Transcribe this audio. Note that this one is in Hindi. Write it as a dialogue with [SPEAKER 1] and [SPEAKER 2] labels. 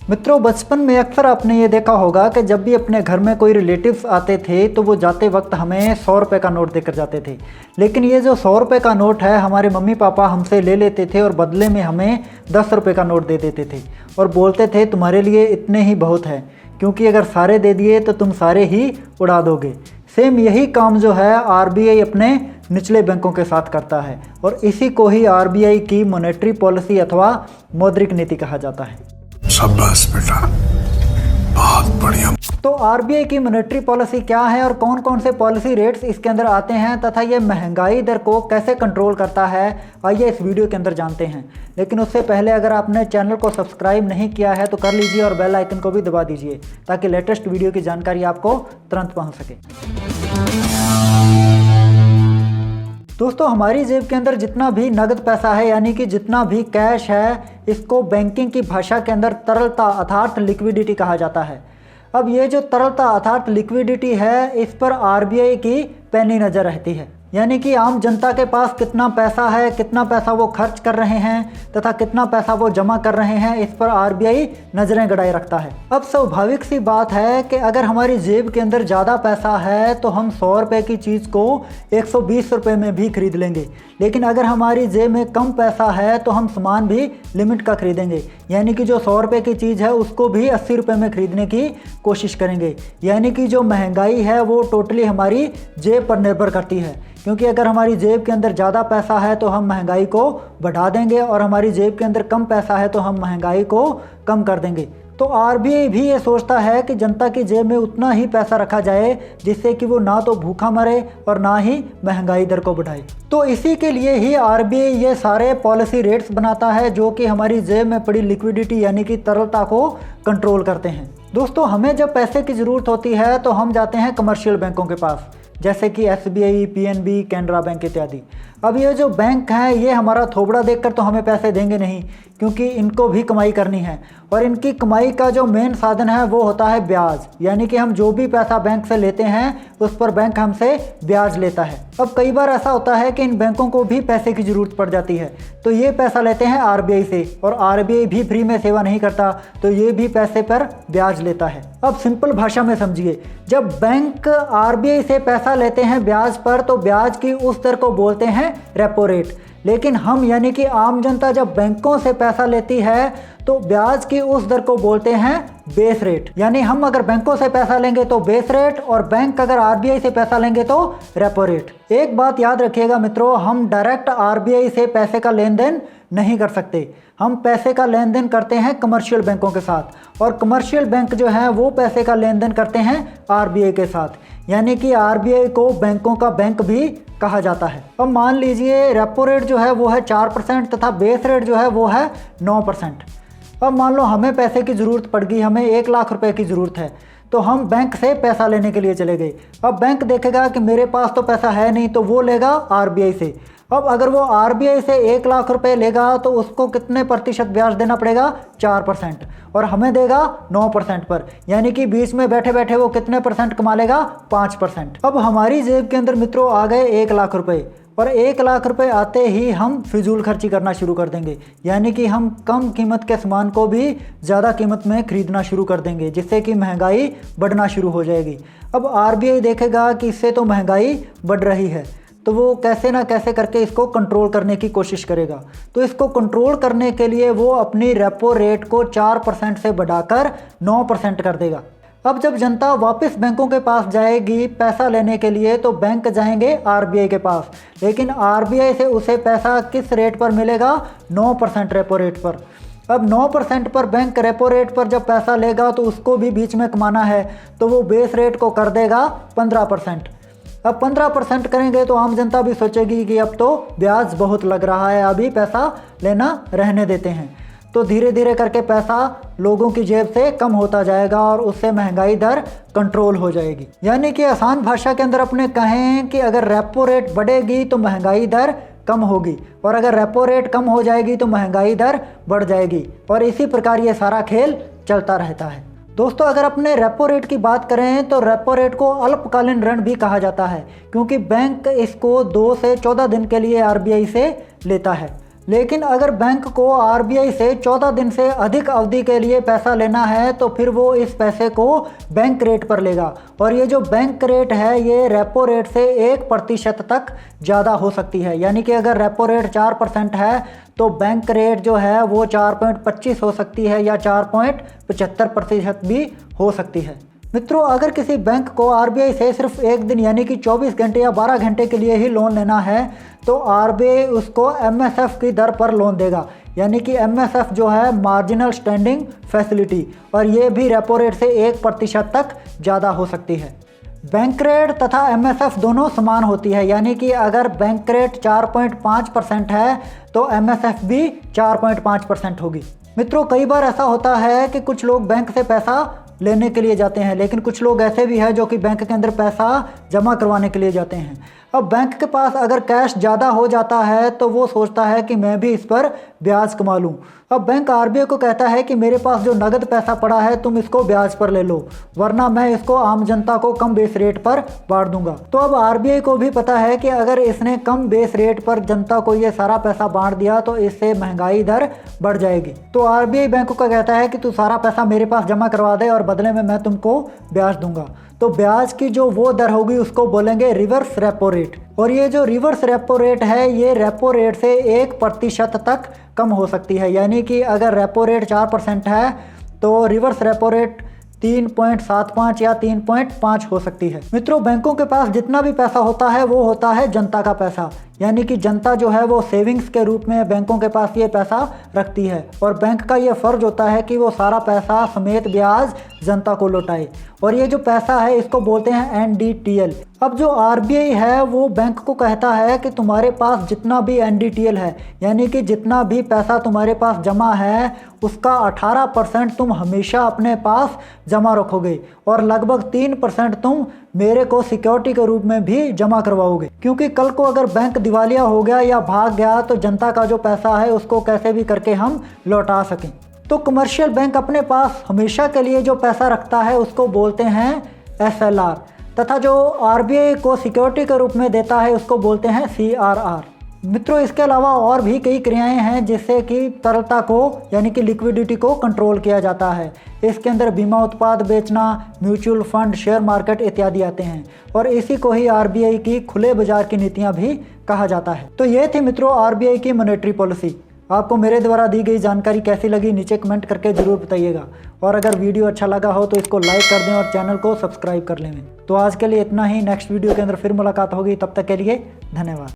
[SPEAKER 1] मित्रों, बचपन में अक्सर आपने ये देखा होगा कि जब भी अपने घर में कोई रिलेटिव्स आते थे तो वो जाते वक्त हमें 100 रुपये का नोट देकर जाते थे। लेकिन ये जो 100 रुपये का नोट है, हमारे मम्मी पापा हमसे ले लेते थे और बदले में हमें 10 रुपये का नोट दे देते थे और बोलते थे तुम्हारे लिए इतने ही बहुत है, क्योंकि अगर सारे दे दिए तो तुम सारे ही उड़ा दोगे। सेम यही काम जो है आरबीआई अपने निचले बैंकों के साथ करता है और इसी को ही आरबीआई की मॉनेटरी पॉलिसी अथवा मौद्रिक नीति कहा जाता है।
[SPEAKER 2] शाबाश बेटा, बहुत बढ़िया।
[SPEAKER 1] तो आरबीआई की मॉनेटरी पॉलिसी क्या है और कौन कौन से पॉलिसी रेट्स इसके अंदर आते हैं तथा ये महंगाई दर को कैसे कंट्रोल करता है, आइए इस वीडियो के अंदर जानते हैं। लेकिन उससे पहले अगर आपने चैनल को सब्सक्राइब नहीं किया है तो कर लीजिए और बेल आइकन को भी दबा दीजिए ताकि लेटेस्ट वीडियो की जानकारी आपको तुरंत पहुंच सके। दोस्तों, हमारी जेब के अंदर जितना भी नगद पैसा है, यानी कि जितना भी कैश है, इसको बैंकिंग की भाषा के अंदर तरलता अर्थात लिक्विडिटी कहा जाता है। अब ये जो तरलता अर्थात लिक्विडिटी है, इस पर आरबीआई की पैनी नज़र रहती है। यानी कि आम जनता के पास कितना पैसा है, कितना पैसा वो खर्च कर रहे हैं तथा कितना पैसा वो जमा कर रहे हैं, इस पर आरबीआई नज़रें गड़ाए रखता है। अब स्वाभाविक सी बात है कि अगर हमारी जेब के अंदर ज़्यादा पैसा है तो हम 100 रुपये की चीज़ को 120 रुपये में भी खरीद लेंगे। लेकिन अगर हमारी जेब में कम पैसा है तो हम सामान भी लिमिट का खरीदेंगे, यानी कि जो 100 रुपये की चीज़ है उसको भी 80 रुपये में खरीदने की कोशिश करेंगे। यानी कि जो महंगाई है वो टोटली हमारी जेब पर निर्भर करती है, क्योंकि अगर हमारी जेब के अंदर ज़्यादा पैसा है तो हम महंगाई को बढ़ा देंगे और हमारी जेब के अंदर कम पैसा है तो हम महंगाई को कम कर देंगे। तो आरबीआई भी ये सोचता है कि जनता की जेब में उतना ही पैसा रखा जाए जिससे कि वो ना तो भूखा मरे और ना ही महंगाई दर को बढ़ाए। तो इसी के लिए ही आरबीआई ये सारे पॉलिसी रेट्स बनाता है जो कि हमारी जेब में पड़ी लिक्विडिटी यानी कि तरलता को कंट्रोल करते हैं। दोस्तों, हमें जब पैसे की ज़रूरत होती है तो हम जाते हैं कमर्शियल बैंकों के पास, जैसे कि एसबीआई, पीएनबी, कैनरा बैंक इत्यादि। अब ये जो बैंक हैं ये हमारा थोबड़ा देखकर तो हमें पैसे देंगे नहीं, क्योंकि इनको भी कमाई करनी है और इनकी कमाई का जो मेन साधन है वो होता है ब्याज। यानी कि हम जो भी पैसा बैंक से लेते हैं उस पर बैंक हमसे ब्याज लेता है। अब कई बार ऐसा होता है कि इन बैंकों को भी पैसे की ज़रूरत पड़ जाती है तो ये पैसा लेते हैं आरबीआई से, और आरबीआई भी फ्री में सेवा नहीं करता तो ये भी पैसे पर ब्याज लेता है। अब सिंपल भाषा में समझिए, जब बैंक आरबीआई से पैसा लेते हैं ब्याज पर तो ब्याज की उस दर को बोलते हैं रेपो रेट। लेकिन हम यानी कि आम जनता जब बैंकों से पैसा लेती है तो ब्याज की उस दर को बोलते हैं बेस रेट। यानी हम अगर बैंकों से पैसा लेंगे तो बेस रेट और बैंक अगर आरबीआई से पैसा लेंगे तो रेपो रेट। एक बात याद रखिएगा मित्रों, हम डायरेक्ट आरबीआई से पैसे का लेन देन नहीं कर सकते। हम पैसे का लेन देन करते हैं कमर्शियल बैंकों के साथ और कमर्शियल बैंक जो है वो पैसे का लेन देन करते हैं आरबीआई के साथ। यानी कि आरबीआई को बैंकों का बैंक भी कहा जाता है। अब मान लीजिए रेपो रेट जो है वो है 4% तथा बेस रेट जो है वो है 9%। अब मान लो हमें पैसे की ज़रूरत पड़ गई, हमें 1 लाख रुपए की ज़रूरत है तो हम बैंक से पैसा लेने के लिए चले गए। अब बैंक देखेगा कि मेरे पास तो पैसा है नहीं तो वो लेगा आरबीआई से। अब अगर वो आरबीआई से 1 लाख रुपए लेगा तो उसको कितने प्रतिशत ब्याज देना पड़ेगा? 4%, और हमें देगा 9% पर। यानी कि बीच में बैठे बैठे वो कितने परसेंट कमा लेगा? 5%। अब हमारी जेब के अंदर मित्रों आ गए 1 लाख रुपए, और 1 लाख रुपए आते ही हम फिजूल खर्ची करना शुरू कर देंगे। यानी कि हम कम कीमत के सामान को भी ज़्यादा कीमत में खरीदना शुरू कर देंगे, जिससे कि महंगाई बढ़ना शुरू हो जाएगी। अब आरबीआई देखेगा कि इससे तो महंगाई बढ़ रही है तो वो कैसे ना कैसे करके इसको कंट्रोल करने की कोशिश करेगा। तो इसको कंट्रोल करने के लिए वो अपनी रेपो रेट को 4% से बढ़ाकर 9% कर देगा। अब जब जनता वापस बैंकों के पास जाएगी पैसा लेने के लिए तो बैंक जाएंगे आरबीआई के पास, लेकिन आरबीआई से उसे पैसा किस रेट पर मिलेगा? 9% रेपो रेट पर। अब 9% पर बैंक रेपो रेट पर जब पैसा लेगा तो उसको भी बीच में कमाना है तो वो बेस रेट को कर देगा 15%। अब 15% करेंगे तो आम जनता भी सोचेगी कि अब तो ब्याज बहुत लग रहा है, अभी पैसा लेना रहने देते हैं। तो धीरे धीरे करके पैसा लोगों की जेब से कम होता जाएगा और उससे महंगाई दर कंट्रोल हो जाएगी। यानी कि आसान भाषा के अंदर अपने कहें कि अगर रेपो रेट बढ़ेगी तो महंगाई दर कम होगी और अगर रेपो रेट कम हो जाएगी तो महंगाई दर बढ़ जाएगी, और इसी प्रकार ये सारा खेल चलता रहता है। दोस्तों, अगर अपने रेपो रेट की बात करें तो रेपो रेट को अल्पकालीन ऋण भी कहा जाता है, क्योंकि बैंक इसको 2 से 14 दिन के लिए आरबीआई से लेता है। लेकिन अगर बैंक को आरबीआई से 14 दिन से अधिक अवधि के लिए पैसा लेना है तो फिर वो इस पैसे को बैंक रेट पर लेगा, और ये जो बैंक रेट है ये रेपो रेट से 1% तक ज़्यादा हो सकती है। यानी कि अगर रेपो रेट 4% है तो बैंक रेट जो है वो 4.25 हो सकती है या 4.75% भी हो सकती है। मित्रों, अगर किसी बैंक को आरबीआई से सिर्फ एक दिन यानी कि 24 घंटे या 12 घंटे के लिए ही लोन लेना है तो आरबीआई उसको एमएसएफ की दर पर लोन देगा, यानी कि एमएसएफ जो है मार्जिनल स्टैंडिंग फैसिलिटी, और ये भी रेपो रेट से 1% तक ज़्यादा हो सकती है। बैंक रेट तथा एमएसएफ दोनों समान होती है, यानी कि अगर बैंक रेट 4.5% है तो एमएसएफ भी 4.5% होगी। मित्रों, कई बार ऐसा होता है कि कुछ लोग बैंक से पैसा लेने के लिए जाते हैं, लेकिन कुछ लोग ऐसे भी हैं जो कि बैंक के अंदर पैसा जमा करवाने के लिए जाते हैं। अब बैंक के पास अगर कैश ज़्यादा हो जाता है तो वो सोचता है कि मैं भी इस पर ब्याज कमा लूँ। अब बैंक आरबीआई को कहता है कि मेरे पास जो नगद पैसा पड़ा है तुम इसको ब्याज पर ले लो, वरना मैं इसको आम जनता को कम बेस रेट पर बांट दूंगा। तो अब आरबीआई को भी पता है कि अगर इसने कम बेस रेट पर जनता को ये सारा पैसा बांट दिया तो इससे महंगाई दर बढ़ जाएगी। तो आरबीआई बैंक को कहता है कि तू सारा पैसा मेरे पास जमा करवा दे और बदले में मैं तुमको ब्याज दूंगा। तो ब्याज की जो वो दर होगी उसको बोलेंगे रिवर्स रेपो रेट, और ये जो रिवर्स रेपो रेट है ये रेपो रेट से 1% तक कम हो सकती है। यानी कि अगर रेपो रेट 4% है तो रिवर्स रेपो रेट 3.75 या 3.5 हो सकती है। मित्रों, बैंकों के पास जितना भी पैसा होता है वो होता है जनता का पैसा, यानी कि जनता जो है वो सेविंग्स के रूप में बैंकों के पास ये पैसा रखती है, और बैंक का ये फ़र्ज होता है कि वो सारा पैसा समेत ब्याज जनता को लौटाए, और ये जो पैसा है इसको बोलते हैं एनडीटीएल। अब जो आरबीआई है वो बैंक को कहता है कि तुम्हारे पास जितना भी एनडीटीएल है, यानी कि जितना भी पैसा तुम्हारे पास जमा है उसका 18% तुम हमेशा अपने पास जमा रखोगे, और लगभग 3% तुम मेरे को सिक्योरिटी के रूप में भी जमा करवाओगे, क्योंकि कल को अगर बैंक दिवालिया हो गया या भाग गया तो जनता का जो पैसा है उसको कैसे भी करके हम लौटा सकें। तो कमर्शियल बैंक अपने पास हमेशा के लिए जो पैसा रखता है उसको बोलते हैं एसएलआर, तथा जो आरबीआई को सिक्योरिटी के रूप में देता है उसको बोलते हैं सीआरआर। मित्रों, इसके अलावा और भी कई क्रियाएं हैं जिससे कि तरलता को यानी कि लिक्विडिटी को कंट्रोल किया जाता है। इसके अंदर बीमा उत्पाद बेचना, म्यूचुअल फंड, शेयर मार्केट इत्यादि आते हैं, और इसी को ही आरबीआई की खुले बाजार की नीतियां भी कहा जाता है। तो ये थी मित्रों आरबीआई की मॉनेटरी पॉलिसी। आपको मेरे द्वारा दी गई जानकारी कैसी लगी नीचे कमेंट करके ज़रूर बताइएगा, और अगर वीडियो अच्छा लगा हो तो इसको लाइक कर दें और चैनल को सब्सक्राइब कर लें। तो आज के लिए इतना ही, नेक्स्ट वीडियो के अंदर फिर मुलाकात होगी, तब तक के लिए धन्यवाद।